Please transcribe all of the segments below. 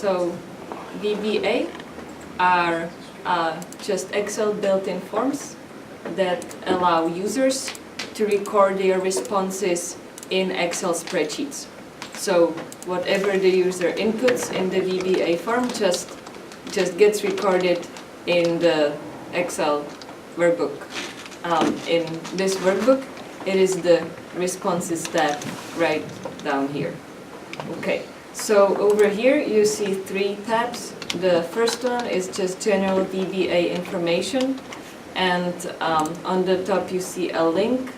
So VBA are just Excel built-in forms that allow users to record their responses in Excel spreadsheets. So whatever the user inputs in the VBA form just gets recorded in the Excel workbook. In this workbook, it is the responses tab right down here. Okay, so over here you see 3 tabs. The first one is just general VBA information, and on the top you see a link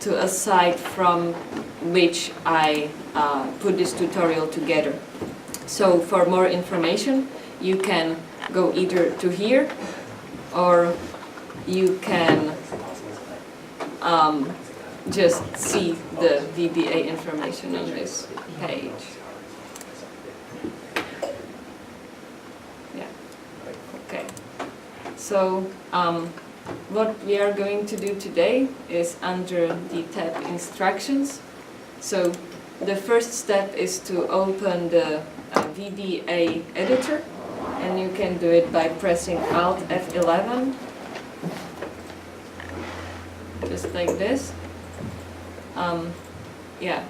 to a site from which I put this tutorial together. So for more information, you can go either to here, or you can just see the VBA information on this page. Yeah. Okay. So what we are going to do today is under the tab Instructions. So the first step is to open the VBA editor, and you can do it by pressing Alt F11, just like this. Yeah.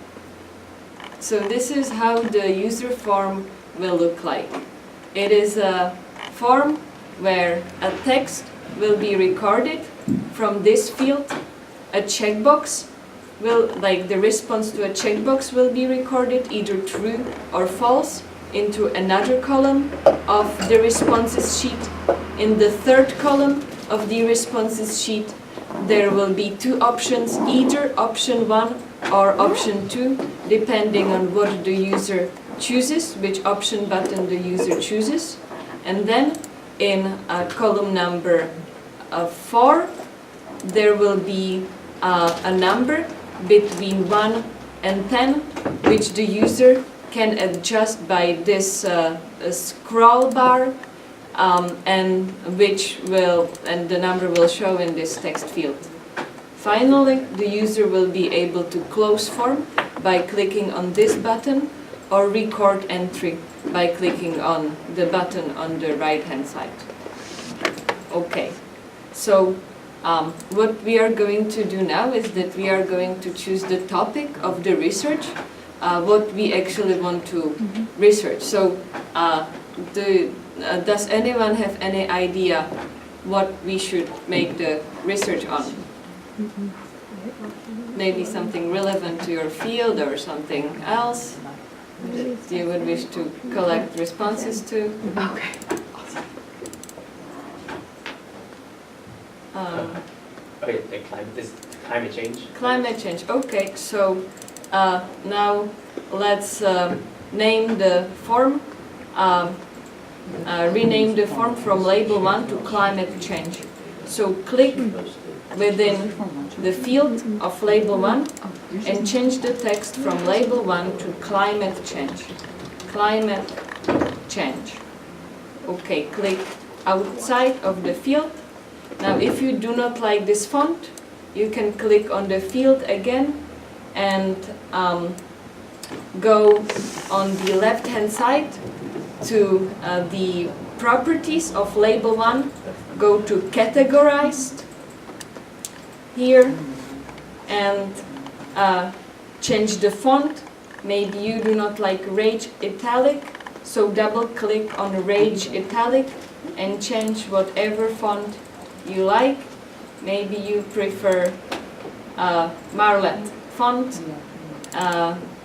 So this is how the user form will look like. It is a form where a text will be recorded from this field. A checkbox will, like the response to a checkbox, will be recorded either true or false into another column of the responses sheet. In the third column of the responses sheet, there will be 2 options, either option 1 or option 2, depending on what the user chooses, which option button the user chooses. And then in column number 4, there will be a number between 1 and 10, which the user can adjust by this scroll bar, and the number will show in this text field. Finally, the user will be able to close form by clicking on this button, or record entry by clicking on the button on the right hand side. Okay, so what we are going to do now is that we are going to choose the topic of the research, what we actually want to research. So does anyone have any idea what we should make the research on? Maybe something relevant to your field or something else that you would wish to collect responses to? Okay. Okay, climate change. Climate change. Okay, so now let's name the form. Rename the form from label 1 to climate change. So click within the field of label 1 and change the text from label 1 to climate change. Climate change. Okay, click outside of the field. Now if you do not like this font, you can click on the field again and go on the left hand side to the properties of label 1, go to categorized here, and change the font. Maybe you do not like Rage Italic, so double click on Rage Italic and change whatever font you like. Maybe you prefer Marlet font.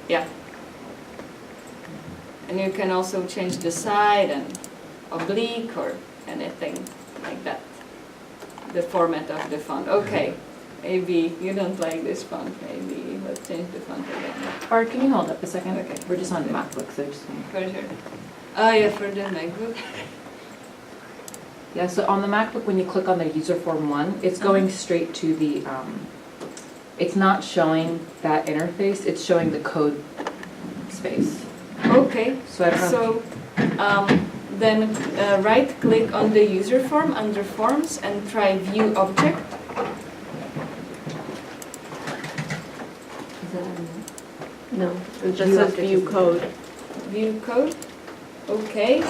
Yeah. And you can also change the side and oblique or anything like that. The format of the font. Okay. Maybe you don't like this font. Maybe let's change the font again. Or can you hold up a second? Okay. We're just on the MacBook, so just. For sure. Oh yeah, for the MacBook. Yeah, so on the MacBook, when you click on the UserForm 1, it's going straight to the, it's not showing that interface, it's showing the code space. Okay. So I don't know. So then right click on the user form under forms and try view object. No, it just says view code. View code. Okay.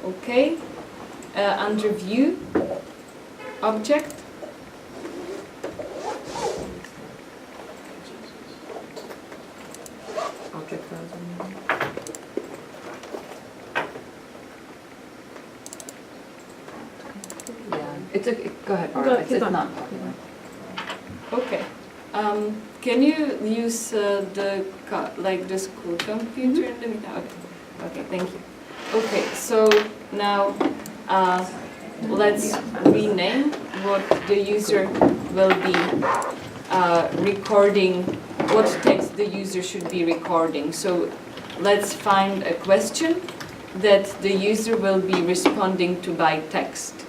Okay. Under View, Object. Object browser. Yeah, it's a, go ahead, Barbara. It's not popular. Okay. Can you use the school computer in the meeting? Okay, thank you. Okay, so now let's rename what the user will be recording, what text the user should be recording. So let's find a question that the user will be responding to by text,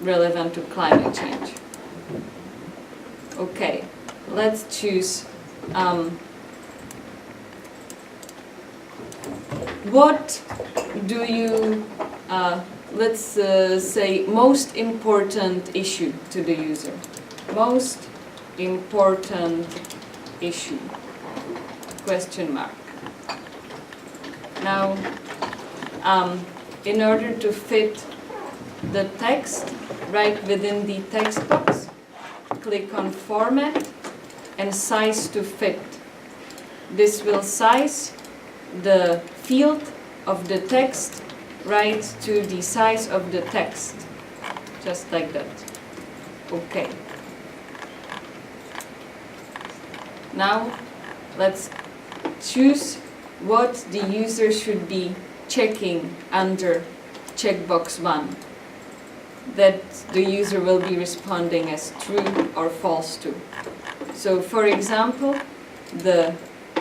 relevant to climate change. Okay, let's choose what do you, let's say, most important issue to the user. Most important issue, question mark. Now, in order to fit the text right within the text box, click on Format and Size to Fit. This will size the field of the text right to the size of the text, just like that. Okay. Now let's choose what the user should be checking under checkbox 1 that the user will be responding as true or false to. So for example, the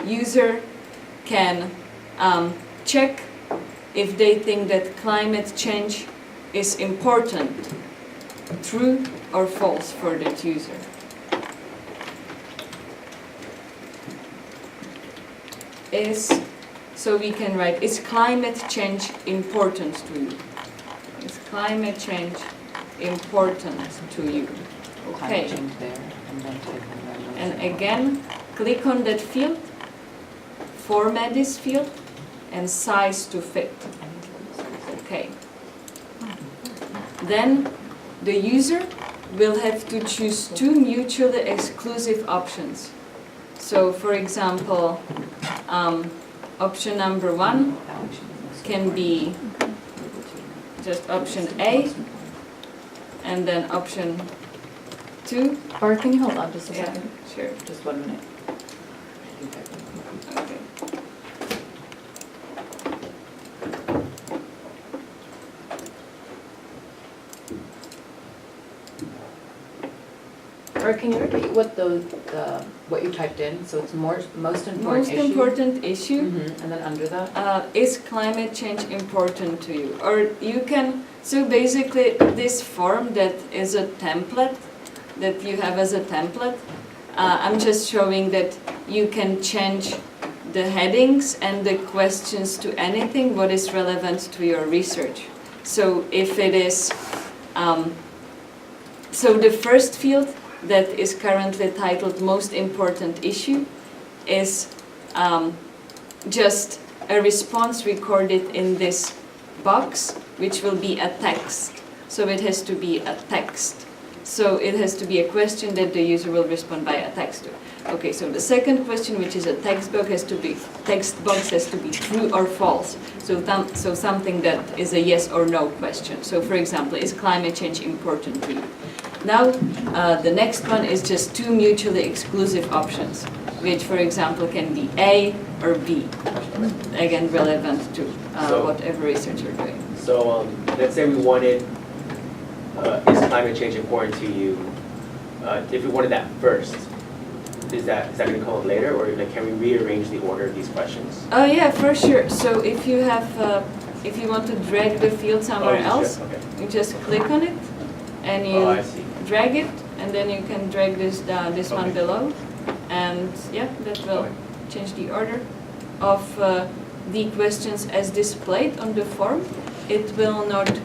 user can check if they think that climate change is important, true or false for that user. So we can write, is climate change important to you? Is climate change important to you? Okay. Climate change there, and then type in random. And again, click on that field, format this field, and size to fit. Okay. Then the user will have to choose 2 mutually exclusive options. So for example, option number 1 can be just option A, and then option 2. Or can you hold on just a Yeah, second? sure. Just 1 minute. Okay. Or can you repeat what what you typed in? So it's most important Most issue. important issue. And then under that? Is climate change important to you? Or you can, so basically this form that is a template, that you have as a template, I'm just showing that you can change the headings and the questions to anything what is relevant to your research. So if it is, so the first field that is currently titled most important issue is just a response recorded in this box, which will be a text. So it has to be a text. So it has to be a question that the user will respond by a text to. Okay, so the second question, which is a text box, has to be true or false. So something that is a yes or no question. So for example, is climate change important to you? Now, the next one is just 2 mutually exclusive options, which for example can be A or B. Again, relevant to whatever research you're doing. So let's say we wanted, is climate change important to you? If we wanted that first, is that going to come up later, or like, can we rearrange the order of these questions? Oh yeah, for sure. So if you have, if you want to drag the field somewhere else, okay. you just click on it, and you I see. drag it, and then you can drag this this one Okay. below, and yeah, that will Okay. change the order of the questions as displayed on the form. It will not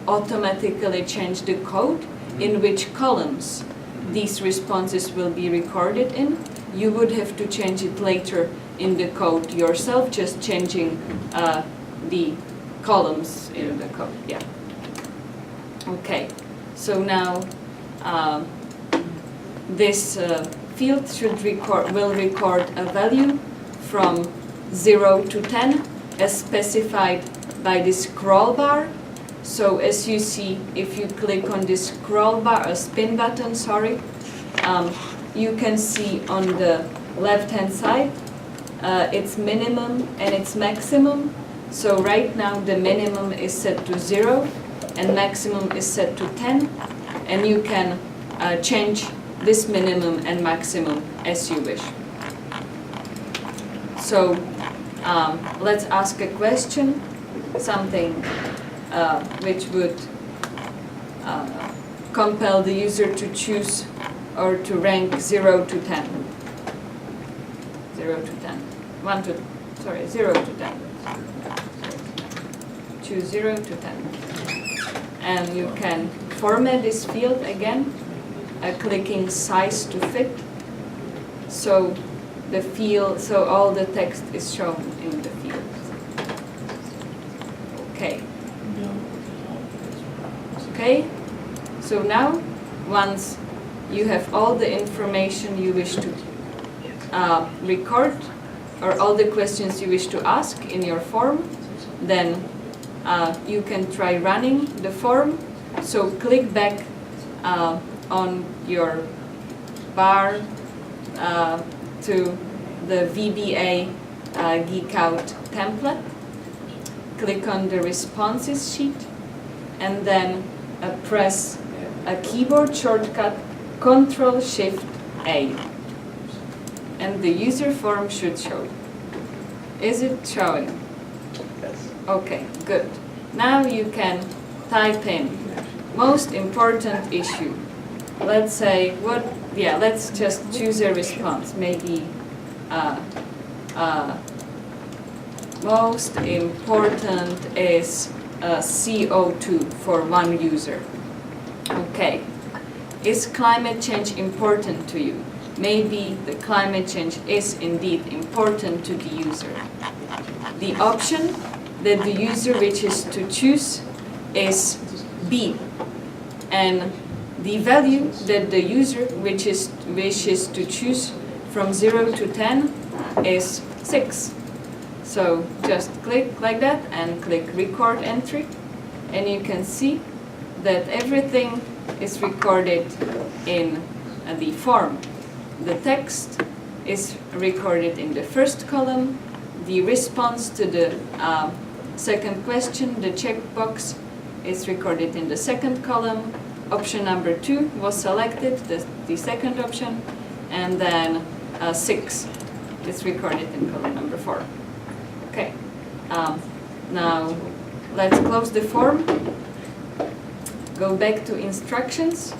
automatically change the code in which columns these responses will be recorded in. You would have to change it later in the code yourself, just changing the columns in the code. Yeah. Okay. So now this field will record a value from 0 to 10 as specified by this scroll bar. So as you see, if you click on this scroll bar, spin button, sorry, you can see on the left-hand side its minimum and its maximum. So right now the minimum is set to 0 and maximum is set to 10, and you can change this minimum and maximum as you wish. So let's ask a question, something which would compel the user to choose or to rank 0 to 10. 0 to 10. 0 to 10. Choose 0 to 10. And you can format this field again, clicking size to fit. So the field, so all the text is shown in the field. Okay. Okay. So now, once you have all the information you wish to record, or all the questions you wish to ask in your form, then you can try running the form. So click back on your bar to the VBA Geek Out template. Click on the responses sheet and then press a keyboard shortcut Ctrl-Shift-A. And the user form should show. Is it showing? Yes. Okay, good. Now you can type in most important issue. Let's say let's just choose a response. Maybe most important is CO2 for one user. Okay. Is climate change important to you? Maybe the climate change is indeed important to the user. The option that the user wishes to choose is B, and the value that the user wishes to choose from 0 to 10 is 6. So just click like that and click record entry, and you can see that everything is recorded in the form. The text is recorded in the first column, the response to the second question, the checkbox, is recorded in the second column, option number 2 was selected, the second option, and then 6 is recorded in column number 4. Okay, now let's close the form, go back to instructions,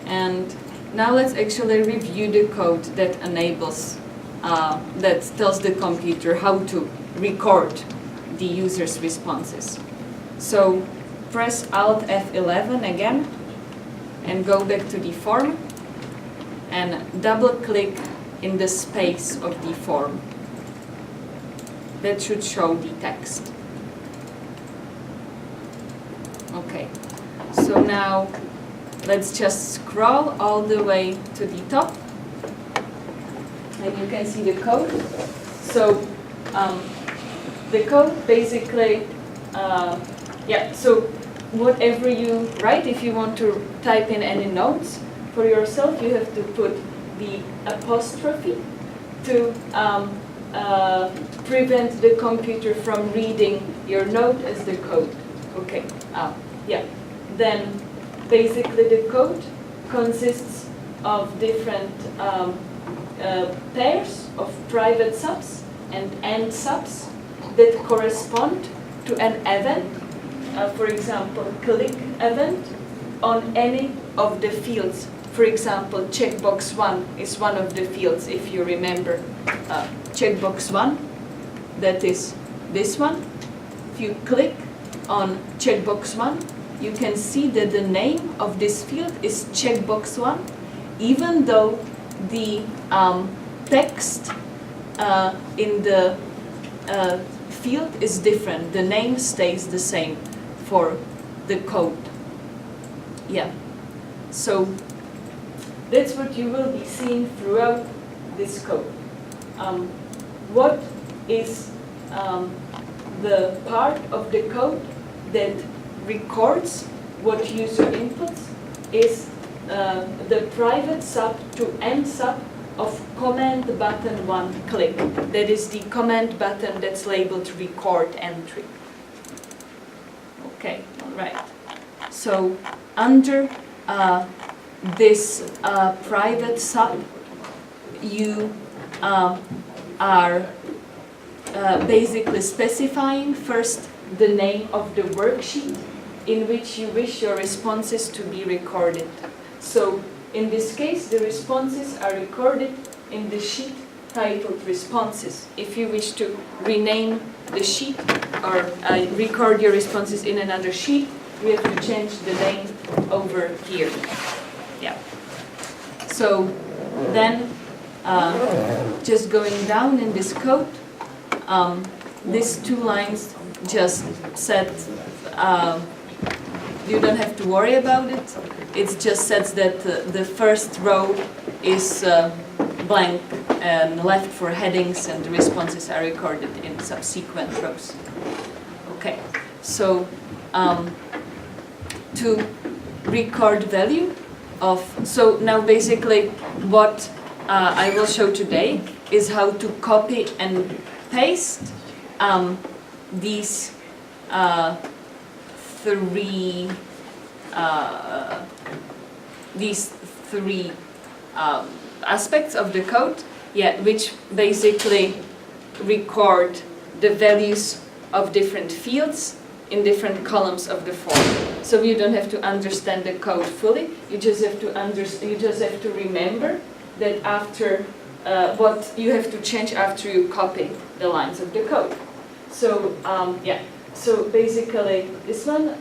and now let's actually review the code that enables, that tells the computer how to record the user's responses. So press Alt F11 again and go back to the form and double click in the space of the form. That should show the text. Okay, so now let's just scroll all the way to the top, and you can see the code. So the code basically, so whatever you write, if you want to type in any notes for yourself, you have to put the apostrophe to prevent the computer from reading your note as the code. Okay, then basically the code consists of different pairs of private subs and end subs that correspond to an event, for example, click event on any of the fields. For example, checkbox 1 is one of the fields, if you remember. Checkbox 1, that is this one. If you click on checkbox 1, you can see that the name of this field is checkbox 1, even though the text in the field is different, the name stays the same for the code. Yeah, so that's what you will be seeing throughout this code. What is the part of the code that records what user inputs is the private sub to end sub of command button 1 click. That is the command button that's labeled record entry. Okay, all right. So under this private sub, you are basically specifying first the name of the worksheet in which you wish your responses to be recorded. So in this case, the responses are recorded in the sheet titled responses. If you wish to rename the sheet or record your responses in another sheet, we have to change the name over here. Yeah. So then, just going down in this code, these 2 lines just said, you don't have to worry about it. It just says that the first row is blank and left for headings, and the responses are recorded in subsequent rows. Okay, so to record value of, so now basically what I will show today is how to copy and paste these three aspects of the code, which basically record the values of different fields in different columns of the form. So you don't have to understand the code fully. You just have to remember that after what you have to change after you copy the lines of the code. So so basically this one,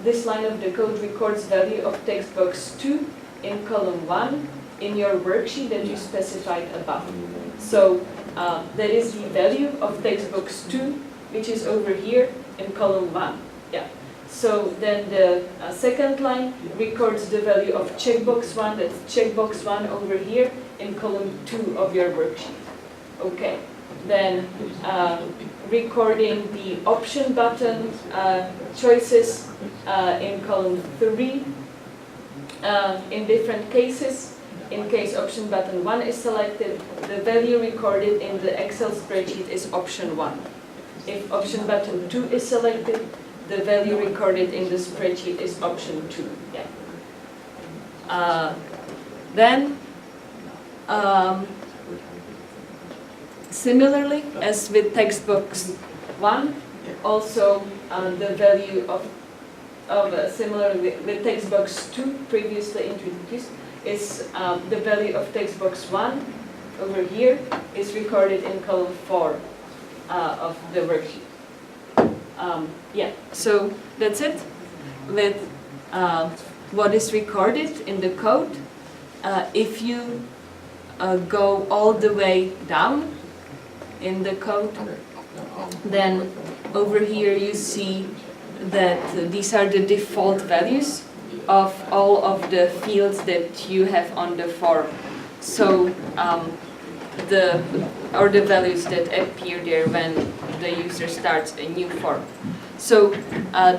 this line of the code records value of text box 2 in column 1 in your worksheet that you specified above. So that is the value of text box 2, which is over here in column 1. Yeah. So then the second line records the value of checkbox 1, that's checkbox 1 over here in column 2 of your worksheet. Okay. Then recording the option button choices in column 3 in different cases. In case option button 1 is selected, the value recorded in the Excel spreadsheet is option 1. If option button 2 is selected, the value recorded in the spreadsheet is option 2. Yeah. Then, similarly as with text box 1, also the value of similarly with text box 2 previously introduced is the value of text box 1 over here is recorded in column 4 of the worksheet. Yeah, so that's it with what is recorded in the code. If you go all the way down in the code, then over here you see that these are the default values of all of the fields that you have on the form. So the values that appear there when the user starts a new form. So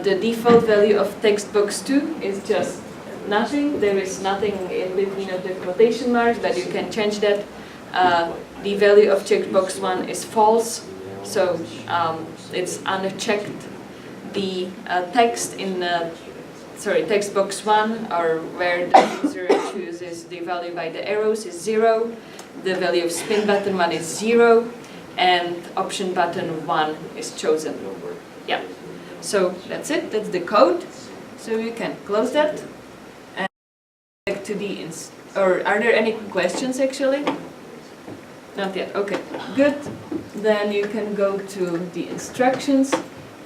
the default value of text box 2 is just nothing. There is nothing in between of the quotation marks, but you can change that. The value of checkbox 1 is false, so it's unchecked. The text in text box 1, or where the user chooses the value by the arrows, is 0. The value of spin button 1 is 0, and option button 1 is chosen. Yeah. So that's it. That's the code. So you can close that. And back to the or are there any questions actually? Not yet. Okay. Good. Then you can go to the instructions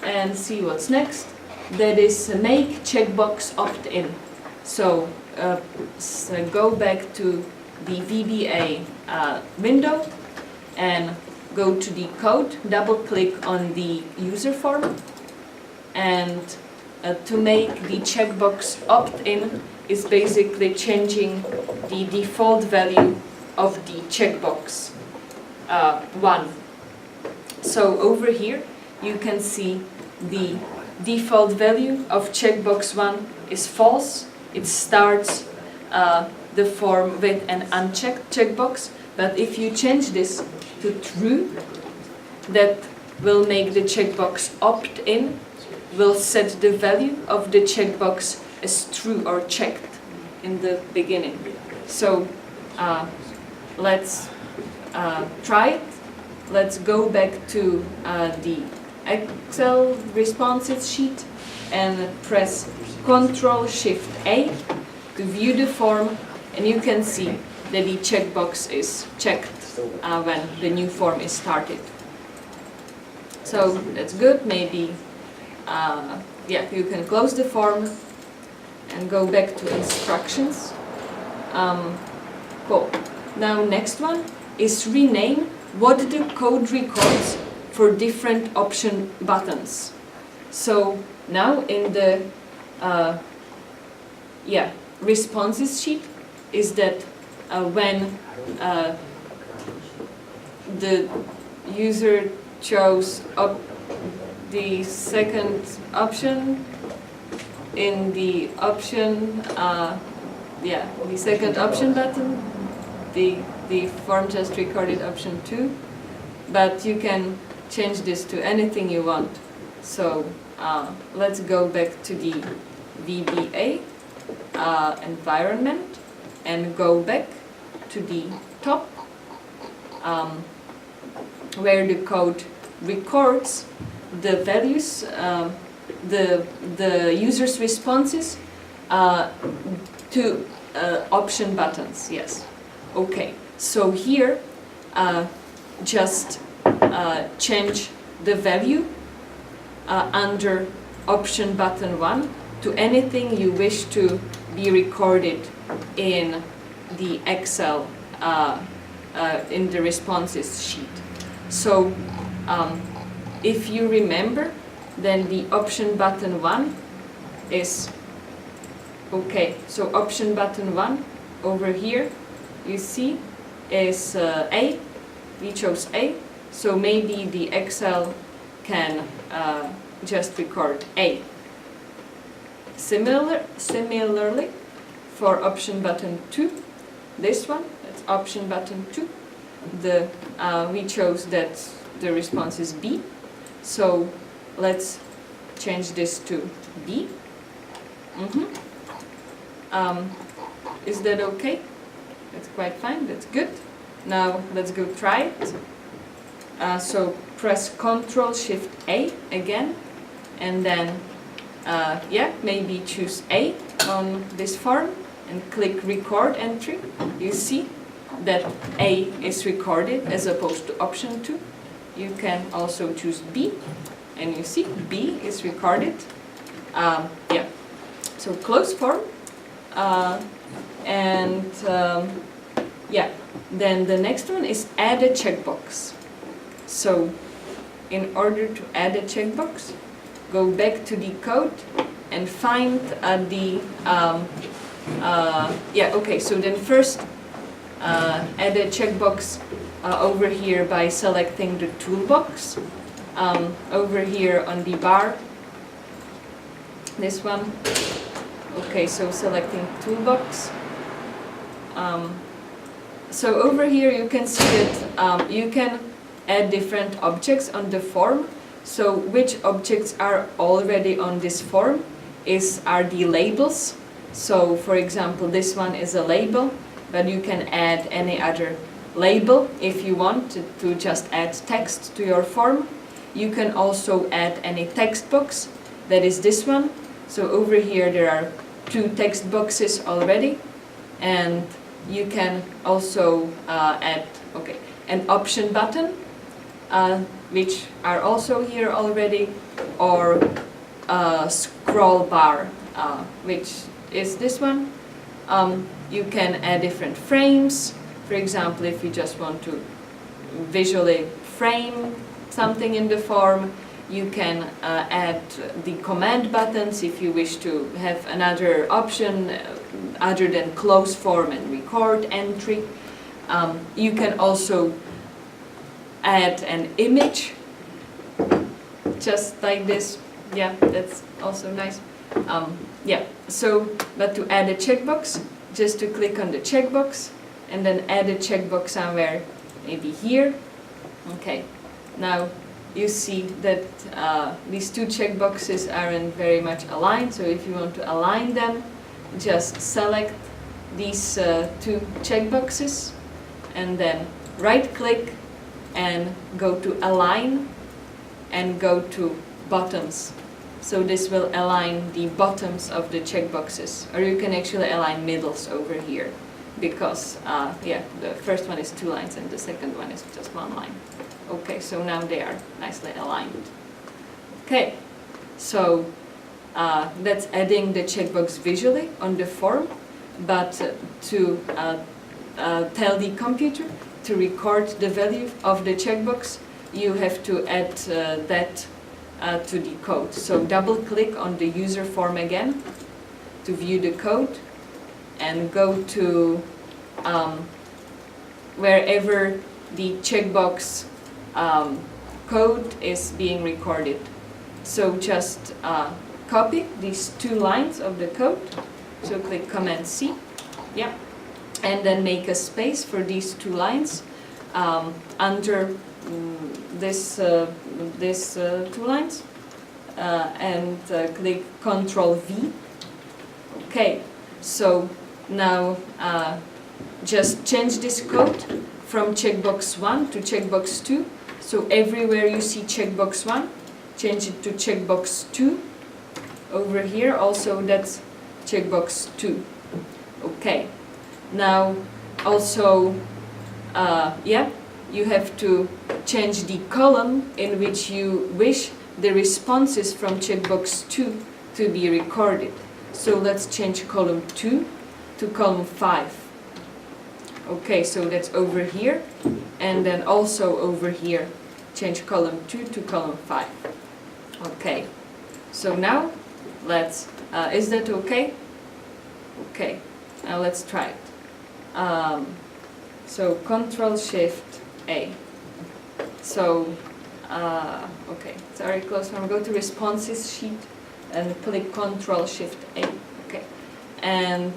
and see what's next. That is make checkbox opt-in. So, go back to the VBA window and go to the code, double click on the user form, and to make the checkbox opt-in is basically changing the default value of the checkbox 1. So over here you can see the default value of checkbox 1 is false. It starts the form with an unchecked checkbox, but if you change this to true, that will make the checkbox opt-in, will set the value of the checkbox as true or checked in the beginning. So let's try it. Let's go back to the Excel responses sheet and press Ctrl-Shift-A to view the form, and you can see that the checkbox is checked when the new form is started. So that's good. Maybe yeah, you can close the form and go back to instructions. Cool. Now next one is rename what the code records for different option buttons. So now in the yeah, responses sheet is that when the user chose the second option in the option, yeah, the second option button, the form just recorded option 2, but you can change this to anything you want. So let's go back to the VBA environment and go back to the top where the code records the values, the user's responses to option buttons. Yes. Okay. So here, just change the value under option button 1 to anything you wish to be recorded in the Excel in the responses sheet. So if you remember, then the option button 1 is okay. So option button 1 over here, you see, is A. We chose A. So maybe the Excel can just record A. Similarly, for option button 2, this one, that's option button 2, we chose that the response is B. So let's change this to B. Is that okay? That's quite fine, that's good. Now let's go try it. So press Ctrl-Shift-A again, and then yeah, maybe choose A on this form and click Record Entry. You see that A is recorded as opposed to option 2. You can also choose B, and you see B is recorded. Yeah, so close form, and yeah, then the next one is add a checkbox. So in order to add a checkbox, go back to the code and find the yeah, okay, so then first add a checkbox over here by selecting the toolbox over here on the bar, this one. Okay, so selecting toolbox. So over here you can see that you can add different objects on the form. So which objects are already on this form are the labels. So for example, this one is a label, but you can add any other label if you want to just add text to your form. You can also add any text box, that is this one. So over here there are 2 text boxes already, and you can also add an option button, which are also here already, or a scroll bar, which is this one. You can add different frames. For example, if you just want to visually frame something in the form, you can add the command buttons if you wish to have another option other than close form and record entry. You can also add an image, just like this. Yeah, that's also nice. Yeah, so, but to add a checkbox, just to click on the checkbox and then add a checkbox somewhere, maybe here. Okay, now you see that these two checkboxes aren't very much aligned, so if you want to align them, just select these two checkboxes and then right click and go to align and go to bottoms. So this will align the bottoms of the checkboxes, or you can actually align middles over here, because yeah, the first one is 2 lines and the second one is just 1 line. Okay, so now they are nicely aligned. Okay, so that's adding the checkbox visually on the form, but to tell the computer to record the value of the checkbox, you have to add that to the code. So double click on the user form again to view the code and go to wherever the checkbox code is being recorded. So just copy these 2 lines of the code. So click Command C, yeah, and then make a space for these 2 lines under this 2 lines, and click Ctrl V. Okay, so now just change this code from checkbox 1 to checkbox 2. So everywhere you see checkbox 1, change it to checkbox 2. Over here also that's checkbox 2. Okay, now also yeah, you have to change the column in which you wish the responses from checkbox 2 to be recorded. So let's change column 2 to column 5. Okay, so that's over here, and then also over here, change column 2 to column 5. Okay, so now let's, is that okay? Okay, now let's try it. So Ctrl Shift A. So, okay, sorry, close one. Go to responses sheet and click Ctrl Shift A. Okay, and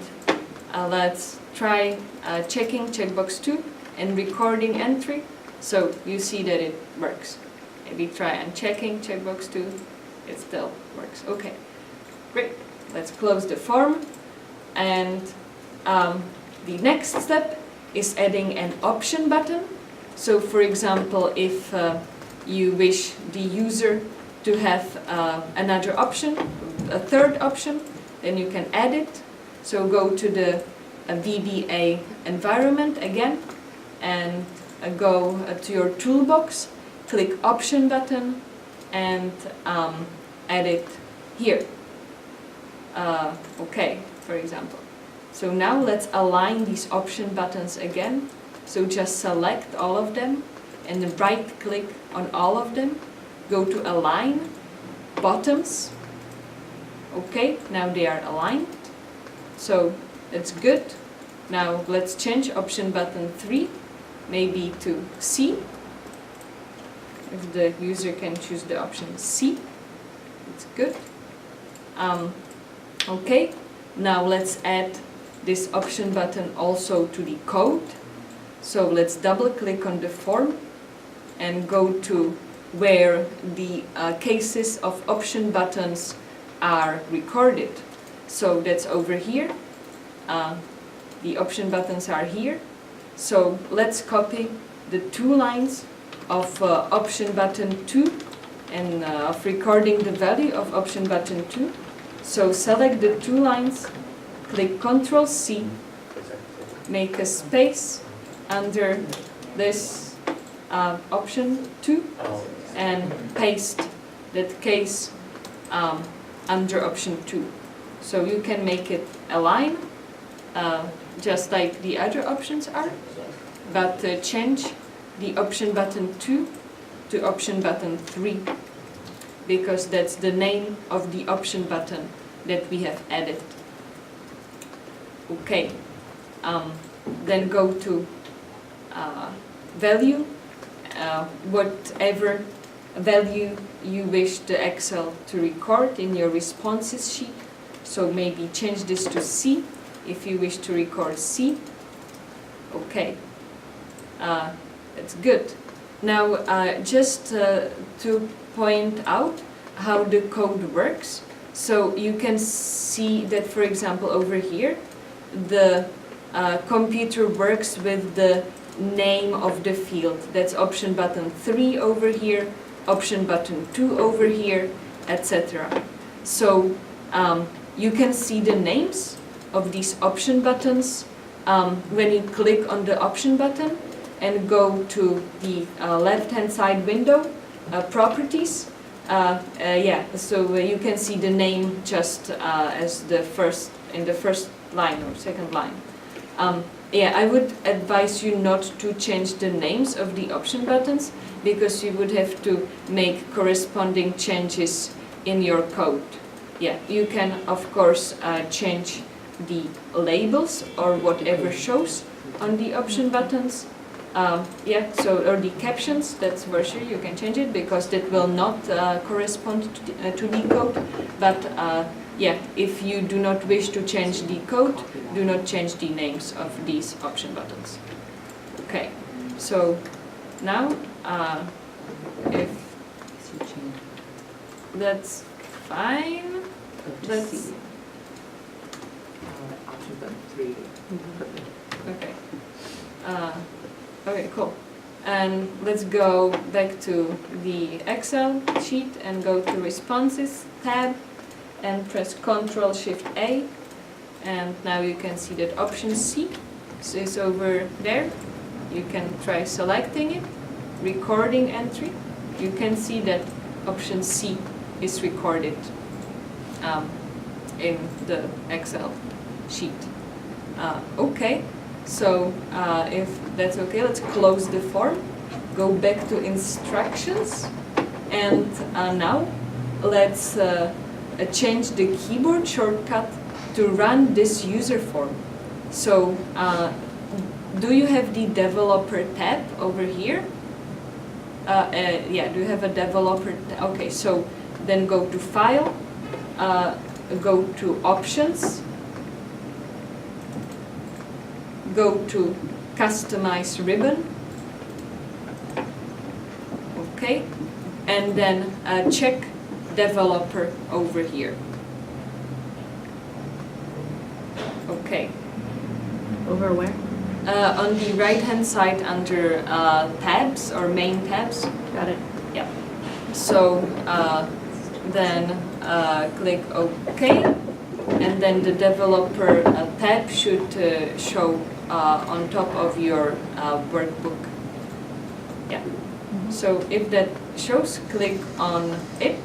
let's try checking checkbox 2 and recording entry. So you see that it works. Maybe try unchecking checkbox 2. It still works. Okay, great. Let's close the form. And the next step is adding an option button. So for example, if you wish the user to have another option, a third option, then you can add it. So go to the VBA environment again and go to your toolbox, click option button and add it here. Okay, for example. So now let's align these option buttons again. So just select all of them and right click on all of them. Go to align, bottoms. Okay, now they are aligned. So that's good. Now let's change option button 3 maybe to C. If the user can choose the option C, it's good. Okay, now let's add this option button also to the code. So let's double click on the form and go to where the cases of option buttons are recorded. So that's over here. The option buttons are here. So let's copy the 2 lines of option button 2 and of recording the value of option button 2. So select the 2 lines, click Ctrl C, make a space under this option 2 and paste that case under option 2. So you can make it align, just like the other options are, but change the option button 2 to option button 3, because that's the name of the option button that we have added. Okay, then go to value, whatever value you wish the Excel to record in your responses sheet. So maybe change this to C if you wish to record C. Okay, that's good. Now just to point out how the code works. So you can see that, for example, over here, the computer works with the name of the field. That's option button 3 over here, option button 2 over here, etc. So you can see the names of these option buttons when you click on the option button and go to the left-hand side window, properties. So you can see the name just as in the first line or second line. I would advise you not to change the names of the option buttons, because you would have to make corresponding changes in your code. You can of course change the labels or whatever shows on the option buttons. Or the captions, that's for sure you can change it, because that will not correspond to the code. But if you do not wish to change the code, do not change the names of these option buttons. Okay, so now if that's fine, let's option button 3. okay. Okay, cool. And let's go back to the Excel sheet and go to Responses tab and press Ctrl-Shift-A. And now you can see that option C is over there. You can try selecting it, recording entry. You can see that option C is recorded in the Excel sheet. Okay. So if that's okay, let's close the form, go back to instructions, and now let's change the keyboard shortcut to run this user form. So do you have the developer tab over here? Do you have a developer tab? Okay, so then go to File, go to Options, go to Customize Ribbon, okay, and then check Developer over here. Okay. Over where? On the right-hand side under tabs or main tabs. Got it. Yeah. So then click OK, and then the Developer tab should show on top of your workbook. Yeah. So if that shows, click on it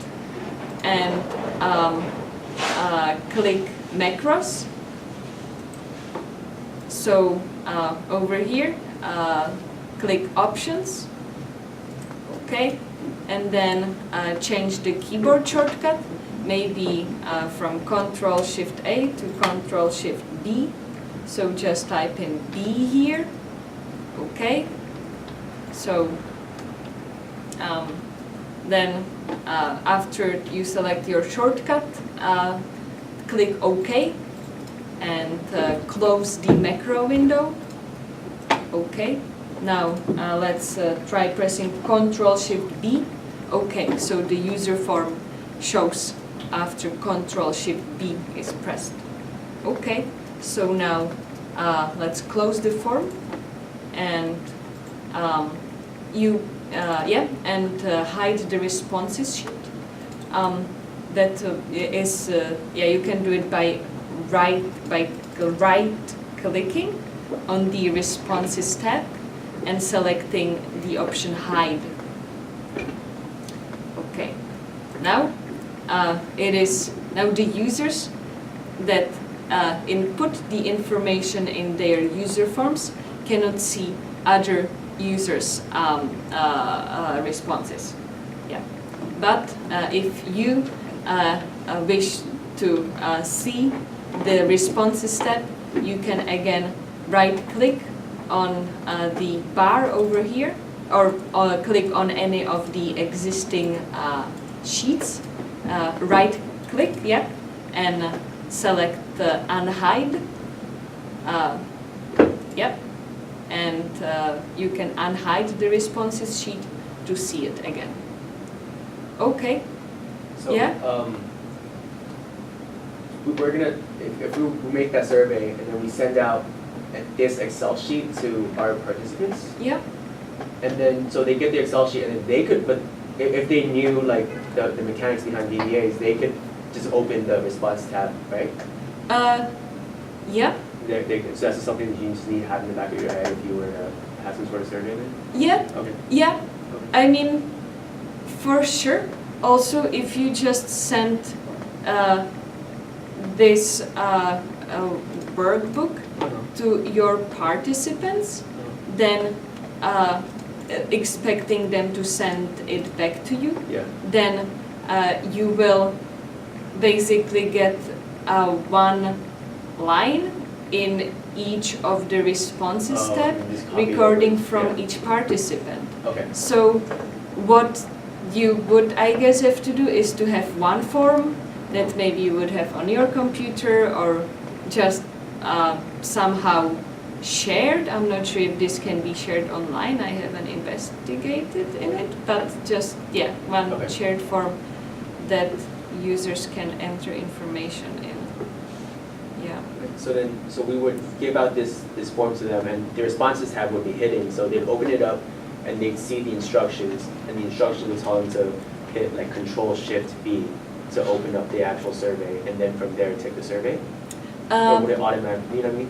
and click Macros. So over here, click Options. Okay. And then change the keyboard shortcut, maybe from Ctrl-Shift-A to Ctrl-Shift-B. So just type in B here, okay? So then after you select your shortcut, click OK and close the macro window, okay? Now let's try pressing Ctrl-Shift-B. Okay, so the user form shows after Ctrl-Shift-B is pressed. Okay, so now let's close the form and hide the responses sheet. That is you can do it by right clicking on the responses tab and selecting the option hide. Okay, now it is now the users that input the information in their user forms cannot see other users' responses. Yeah. But if you wish to see the responses tab, you can again right-click on the bar over here, or click on any of the existing sheets. Right-click, yeah, and select unhide. Yep, and you can unhide the responses sheet to see it again. Okay. So, Yeah. We're gonna, if we make that survey and then we send out this Excel sheet to our participants, Yeah. and then, so they get the Excel sheet and then they could, but if they knew like the mechanics behind VBAs, they could just open the response tab, right? Yeah. So that's something that you just need to have in the back of your head if you were to have some sort of survey then? Yeah. Okay. Yeah. Okay. I mean, for sure. Also, if you just send this workbook to your participants, then expecting them to send it back to you, Yeah. then you will basically get one line in each of the responses Oh, tab, and just copy it recording over. from Yeah. each participant. Okay. So what you would, I guess, have to do is to have one form that maybe you would have on your computer or just somehow shared. I'm not sure if this can be shared online. I haven't investigated in it, but just, yeah, one Okay. shared form that users can enter information in. Yeah. So then, so we would give out this form to them, and the responses tab would be hidden, so they'd open it up and they'd see the instructions, and the instructions would tell them to hit like Control-Shift-B to open up the actual survey, and then from there take the survey? Or would it automatically, you know what I mean?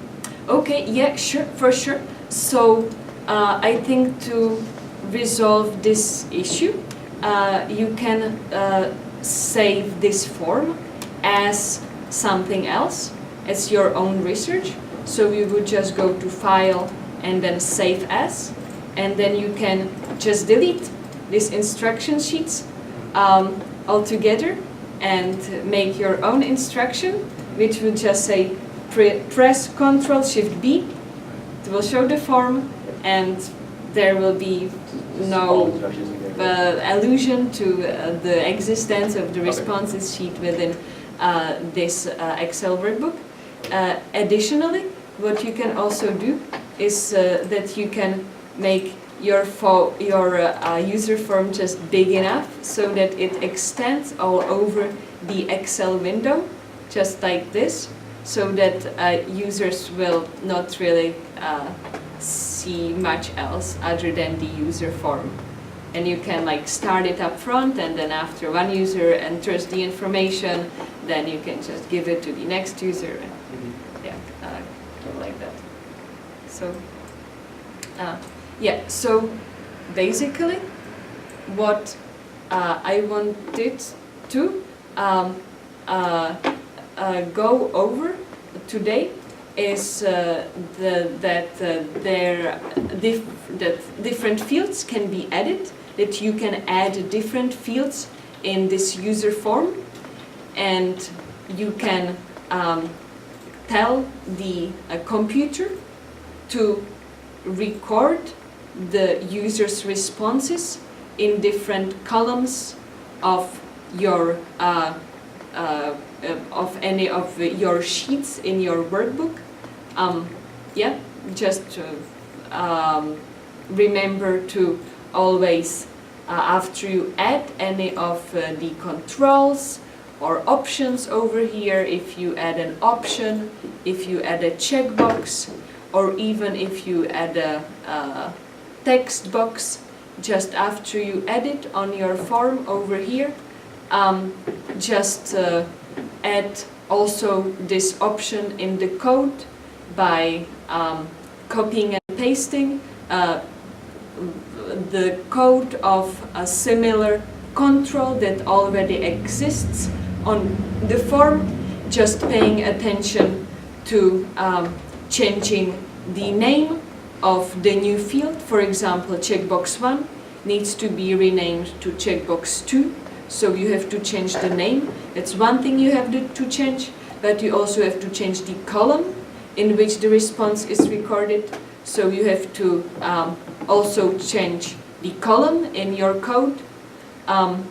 Okay, yeah, sure, for sure. So I think to resolve this issue, you can save this form as something else, as your own research. So you would just go to File and then Save As, and then you can just delete these instruction sheets altogether and make your own instruction, which would just say press Ctrl-Shift-B. It will show the form, and there will be Just all no instructions in there. allusion to the existence of the Okay. responses sheet within this Excel workbook. Additionally, what you can also do is that you can make your user form just big enough so that it extends all over the Excel window, just like this, so that users will not really see much else other than the user form. And you can like start it up front, and then after one user enters the information, then you can just give it to the next user, and yeah, like that. So, yeah, so basically what I wanted to go over today is that different fields can be added, that you can add different fields in this user form, and you can tell the computer to record the user's responses in different columns of your of any of your sheets in your workbook. Yeah, just remember to always, after you add any of the controls or options over here, if you add an option, if you add a checkbox, or even if you add a text box, just after you add it on your form over here, just add also this option in the code by copying and pasting the code of a similar control that already exists on the form, just paying attention to changing the name of the new field. For example, checkbox 1 needs to be renamed to checkbox 2, so you have to change the name. It's one thing you have to change, but you also have to change the column in which the response is recorded. So you have to also change the column in your code. And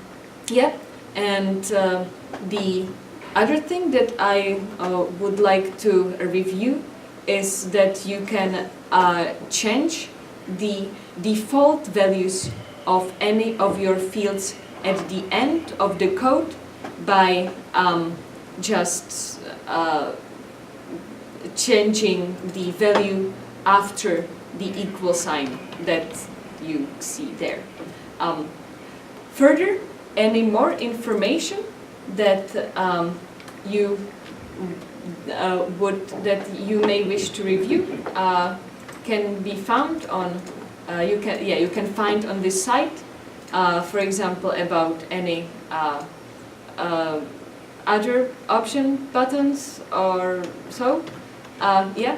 the other thing that I would like to review is that you can change the default values of any of your fields at the end of the code by just changing the value after the equal sign that you see there. Further, any more information that you you may wish to review can be found on you can find on this site. For example, about any other option buttons or so. Yeah.